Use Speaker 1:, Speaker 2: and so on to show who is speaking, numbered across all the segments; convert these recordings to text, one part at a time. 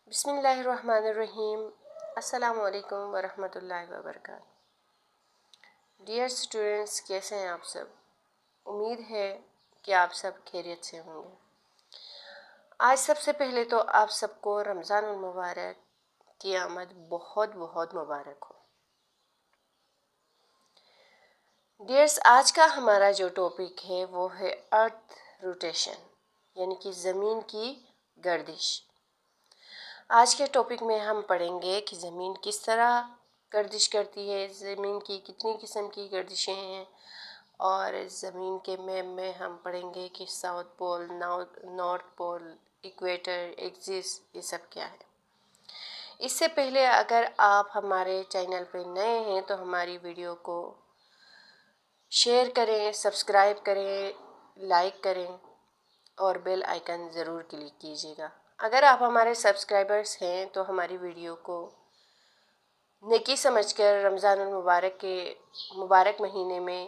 Speaker 1: بسم اللہ الرحمن الرحیم۔ السلام علیکم ورحمۃ اللہ وبرکاتہ۔ ڈیئر اسٹوڈنٹس، کیسے ہیں آپ سب؟ امید ہے کہ آپ سب خیریت سے ہوں گے۔ آج سب سے پہلے تو آپ سب کو رمضان المبارک کی آمد بہت بہت مبارک ہو۔ ڈیئرس، آج کا ہمارا جو ٹاپک ہے وہ ہے ارتھ روٹیشن، یعنی کہ زمین کی گردش۔ آج کے ٹاپک میں ہم پڑھیں گے کہ زمین کس طرح گردش کرتی ہے، زمین کی کتنی قسم کی گردشیں ہیں، اور زمین کے میپ میں ہم پڑھیں گے کہ ساؤتھ پول، نارتھ پول، ایکویٹر، ایکسس، یہ سب کیا ہے۔ اس سے پہلے اگر آپ ہمارے چینل پہ نئے ہیں تو ہماری ویڈیو کو شیئر کریں، سبسکرائب کریں، لائک کریں اور بیل آئیکن ضرور کلک کیجیے گا۔ اگر آپ ہمارے سبسکرائبرز ہیں تو ہماری ویڈیو کو نیکی سمجھ کر رمضان المبارک کے مبارک مہینے میں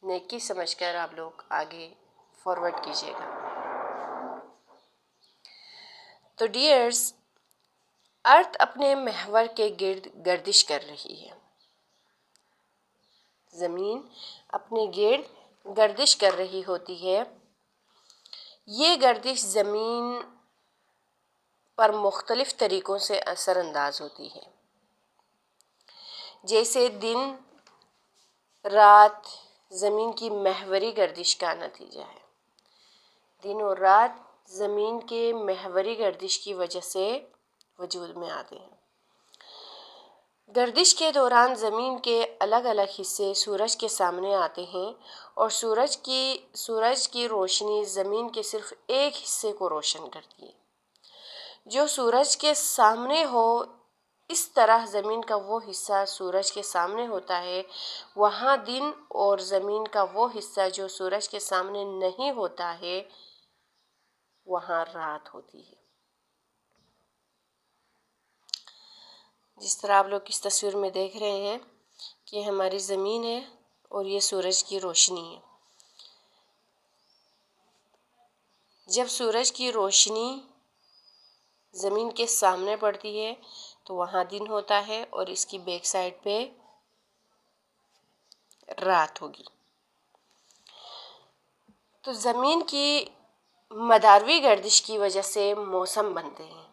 Speaker 1: نیکی سمجھ کر آپ لوگ آگے فارورڈ کیجیے گا۔ تو ڈیئرز، ارتھ اپنے محور کے گرد گردش کر رہی ہے۔ زمین اپنے گرد گردش کر رہی ہوتی ہے۔ یہ گردش زمین پر مختلف طریقوں سے اثر انداز ہوتی ہے، جیسے دن رات زمین کی محوری گردش کا نتیجہ ہے۔ دن اور رات زمین کے محوری گردش کی وجہ سے وجود میں آتے ہیں۔ گردش کے دوران زمین کے الگ الگ حصے سورج کے سامنے آتے ہیں اور سورج کی روشنی زمین کے صرف ایک حصے کو روشن کرتی ہے جو سورج کے سامنے ہو۔ اس طرح زمین کا وہ حصہ سورج کے سامنے ہوتا ہے، وہاں دن، اور زمین کا وہ حصہ جو سورج کے سامنے نہیں ہوتا ہے وہاں رات ہوتی ہے۔ جس طرح آپ لوگ اس تصویر میں دیکھ رہے ہیں کہ ہماری زمین ہے اور یہ سورج کی روشنی ہے۔ جب سورج کی روشنی زمین کے سامنے پڑتی ہے تو وہاں دن ہوتا ہے اور اس کی بیک سائڈ پہ رات ہوگی۔ تو زمین کی مداروی گردش کی وجہ سے موسم بنتے ہیں۔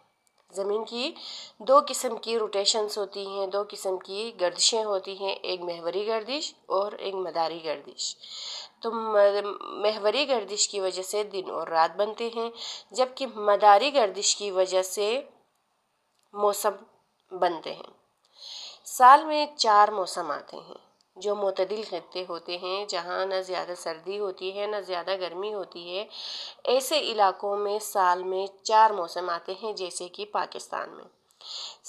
Speaker 1: زمین کی دو قسم کی روٹیشنز ہوتی ہیں، دو قسم کی گردشیں ہوتی ہیں، ایک محوری گردش اور ایک مداری گردش۔ تو محوری گردش کی وجہ سے دن اور رات بنتے ہیں، جبکہ مداری گردش کی وجہ سے موسم بنتے ہیں۔ سال میں 4 موسم آتے ہیں جو معتدل خطے ہوتے ہیں، جہاں نہ زیادہ سردی ہوتی ہے نہ زیادہ گرمی ہوتی ہے۔ ایسے علاقوں میں سال میں 4 موسم آتے ہیں، جیسے کہ پاکستان میں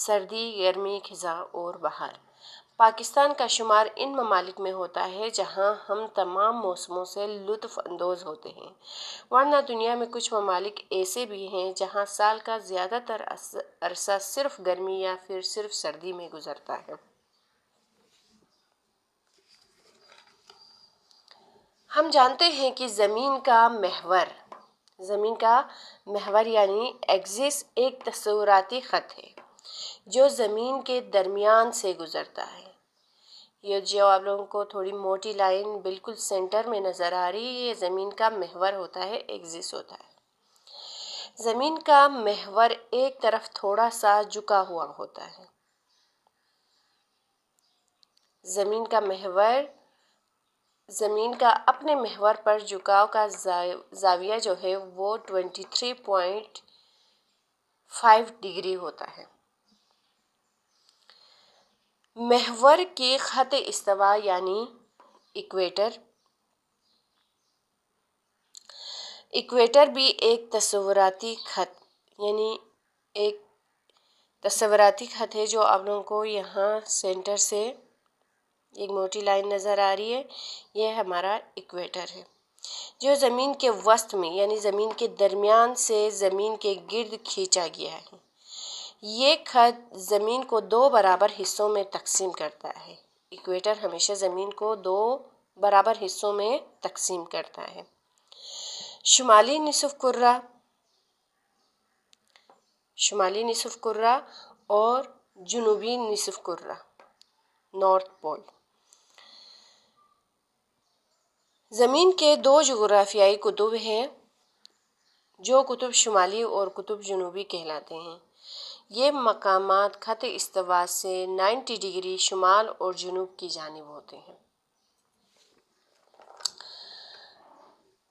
Speaker 1: سردی، گرمی، خزاں اور بہار۔ پاکستان کا شمار ان ممالک میں ہوتا ہے جہاں ہم تمام موسموں سے لطف اندوز ہوتے ہیں، ورنہ دنیا میں کچھ ممالک ایسے بھی ہیں جہاں سال کا زیادہ تر عرصہ صرف گرمی یا پھر صرف سردی میں گزرتا ہے۔ ہم جانتے ہیں کہ زمین کا محور یعنی ایکسس ایک تصوراتی خط ہے جو زمین کے درمیان سے گزرتا ہے۔ یہ جو آپ لوگوں کو تھوڑی موٹی لائن بالکل سینٹر میں نظر آ رہی ہے، یہ زمین کا محور ہوتا ہے، ایکسس ہوتا ہے۔ زمین کا محور ایک طرف تھوڑا سا جھکا ہوا ہوتا ہے۔ زمین کا اپنے محور پر جھکاؤ کا زاویہ جو ہے وہ 23.5 ڈگری ہوتا ہے۔ محور کی خط استوا یعنی ایکویٹر بھی ایک تصوراتی خط ہے جو آپ لوگوں کو یہاں سینٹر سے ایک موٹی لائن نظر آ رہی ہے، یہ ہمارا ایکویٹر ہے جو زمین کے وسط میں یعنی زمین کے درمیان سے زمین کے گرد کھینچا گیا ہے۔ یہ خط زمین کو 2 برابر حصوں میں تقسیم کرتا ہے۔ ایکویٹر ہمیشہ زمین کو 2 برابر حصوں میں تقسیم کرتا ہے۔ شمالی نصف کرہ اور جنوبی نصف کرہ، نارتھ پول۔ زمین کے دو جغرافیائی قطب ہیں، جو قطب شمالی اور قطب جنوبی کہلاتے ہیں۔ یہ مقامات خط استوا سے 90 ڈگری شمال اور جنوب کی جانب ہوتے ہیں۔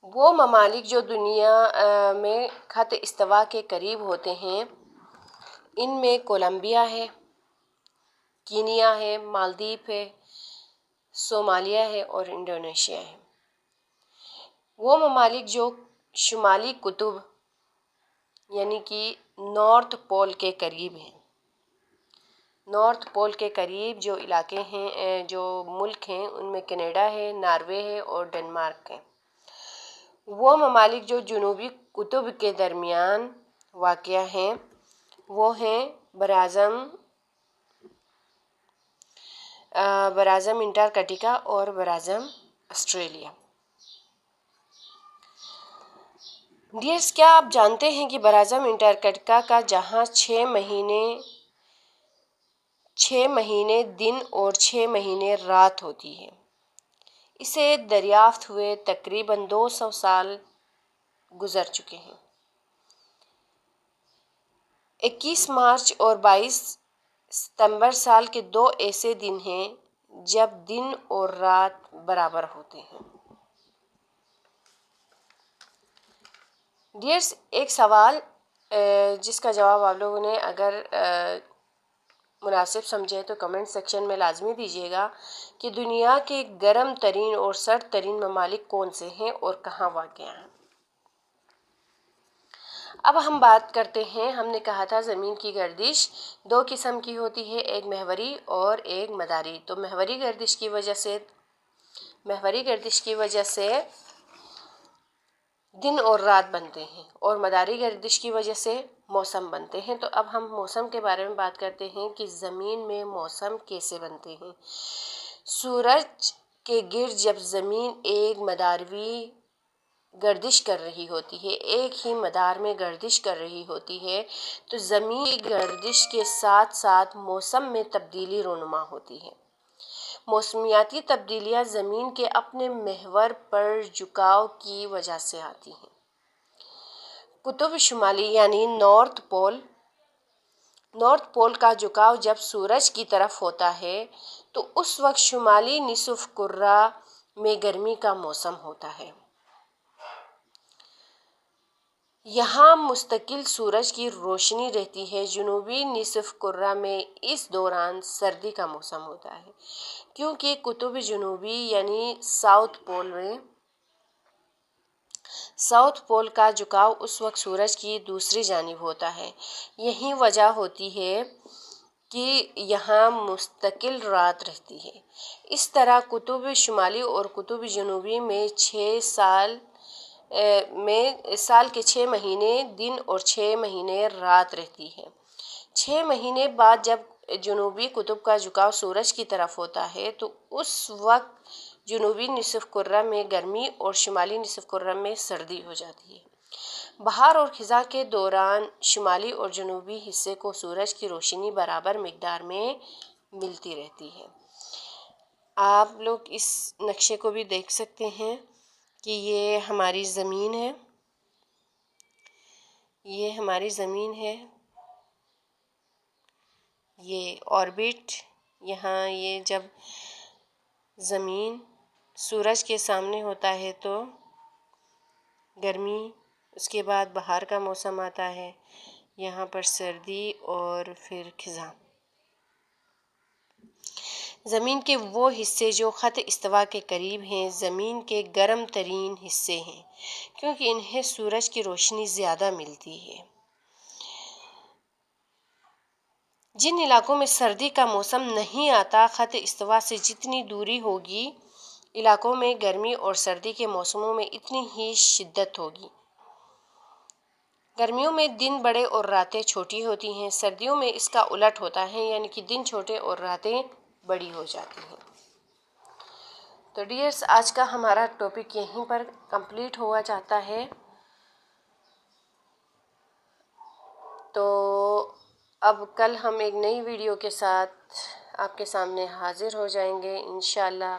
Speaker 1: وہ ممالک جو دنیا میں خط استوا کے قریب ہوتے ہیں، ان میں کولمبیا ہے، کینیا ہے، مالدیپ ہے، صومالیہ ہے اور انڈونیشیا ہے۔ وہ ممالک جو شمالی قطب یعنی کہ نارتھ پول کے قریب ہیں، نارتھ پول کے قریب جو علاقے ہیں، جو ملک ہیں، ان میں کینیڈا ہے، ناروے ہے اور ڈنمارک ہے۔ وہ ممالک جو جنوبی قطب کے درمیان واقع ہیں، وہ ہیں برازم انٹارکٹیکا اور برازم آسٹریلیا۔ ڈیئرس، کیا آپ جانتے ہیں کہ برازم انٹارکٹیکا کا جہاں 6 مہینے دن اور 6 مہینے رات ہوتی ہے، اسے دریافت ہوئے تقریباً 200 سال گزر چکے ہیں۔ 21 مارچ اور 22 ستمبر سال کے 2 ایسے دن ہیں جب دن اور رات برابر ہوتے ہیں۔ ڈیئرس، ایک سوال جس کا جواب آپ لوگوں نے اگر مناسب سمجھے تو کمنٹ سیکشن میں لازمی دیجیے گا کہ دنیا کے گرم ترین اور سرد ترین ممالک کون سے ہیں اور کہاں واقع ہیں۔ اب ہم بات کرتے ہیں، ہم نے کہا تھا زمین کی گردش 2 قسم کی ہوتی ہے، ایک محوری اور ایک مداری۔ تو محوری گردش کی وجہ سے دن اور رات بنتے ہیں اور مداری گردش کی وجہ سے موسم بنتے ہیں۔ تو اب ہم موسم کے بارے میں بات کرتے ہیں کہ زمین میں موسم کیسے بنتے ہیں۔ سورج کے گرد جب زمین ایک مداروی گردش کر رہی ہوتی ہے، ایک ہی مدار میں گردش کر رہی ہوتی ہے، تو زمین کی گردش کے ساتھ ساتھ موسم میں تبدیلی رونما ہوتی ہے۔ موسمیاتی تبدیلیاں زمین کے اپنے محور پر جھکاؤ کی وجہ سے آتی ہیں۔ قطب شمالی یعنی نارتھ پول کا جھکاؤ جب سورج کی طرف ہوتا ہے تو اس وقت شمالی نصف کرہ میں گرمی کا موسم ہوتا ہے۔ یہاں مستقل سورج کی روشنی رہتی ہے۔ جنوبی نصف کرہ میں اس دوران سردی کا موسم ہوتا ہے، کیونکہ قطب جنوبی یعنی ساؤتھ پول کا جھکاؤ اس وقت سورج کی دوسری جانب ہوتا ہے۔ یہی وجہ ہوتی ہے کہ یہاں مستقل رات رہتی ہے۔ اس طرح قطب شمالی اور قطب جنوبی میں سال کے 6 مہینے دن اور 6 مہینے رات رہتی ہے۔ 6 مہینے بعد جب جنوبی قطب کا جھکاؤ سورج کی طرف ہوتا ہے تو اس وقت جنوبی نصف کرہ میں گرمی اور شمالی نصف کرہ میں سردی ہو جاتی ہے۔ بہار اور خزاں کے دوران شمالی اور جنوبی حصے کو سورج کی روشنی برابر مقدار میں ملتی رہتی ہے۔ آپ لوگ اس نقشے کو بھی دیکھ سکتے ہیں کہ یہ ہماری زمین ہے، یہ آربٹ، یہاں یہ جب زمین سورج کے سامنے ہوتا ہے تو گرمی، اس کے بعد بہار کا موسم آتا ہے، یہاں پر سردی اور پھر خزاں۔ زمین کے وہ حصے جو خط استوا کے قریب ہیں زمین کے گرم ترین حصے ہیں، کیونکہ انہیں سورج کی روشنی زیادہ ملتی ہے۔ جن علاقوں میں سردی کا موسم نہیں آتا، خط استوا سے جتنی دوری ہوگی، علاقوں میں گرمی اور سردی کے موسموں میں اتنی ہی شدت ہوگی۔ گرمیوں میں دن بڑے اور راتیں چھوٹی ہوتی ہیں، سردیوں میں اس کا الٹ ہوتا ہے، یعنی کہ دن چھوٹے اور راتیں بڑی ہو جاتی ہیں۔ تو ڈیئرس، آج کا ہمارا ٹاپک یہیں پر کمپلیٹ ہوا جاتا ہے۔ تو اب کل ہم ایک نئی ویڈیو کے ساتھ آپ کے سامنے حاضر ہو جائیں گے انشاءاللہ۔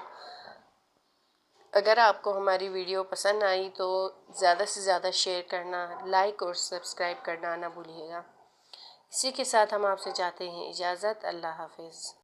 Speaker 1: اگر آپ کو ہماری ویڈیو پسند آئی تو زیادہ سے زیادہ شیئر کرنا، لائک اور سبسکرائب کرنا نہ بھولیے گا۔ اسی کے ساتھ ہم آپ سے چاہتے ہیں اجازت۔ اللہ حافظ۔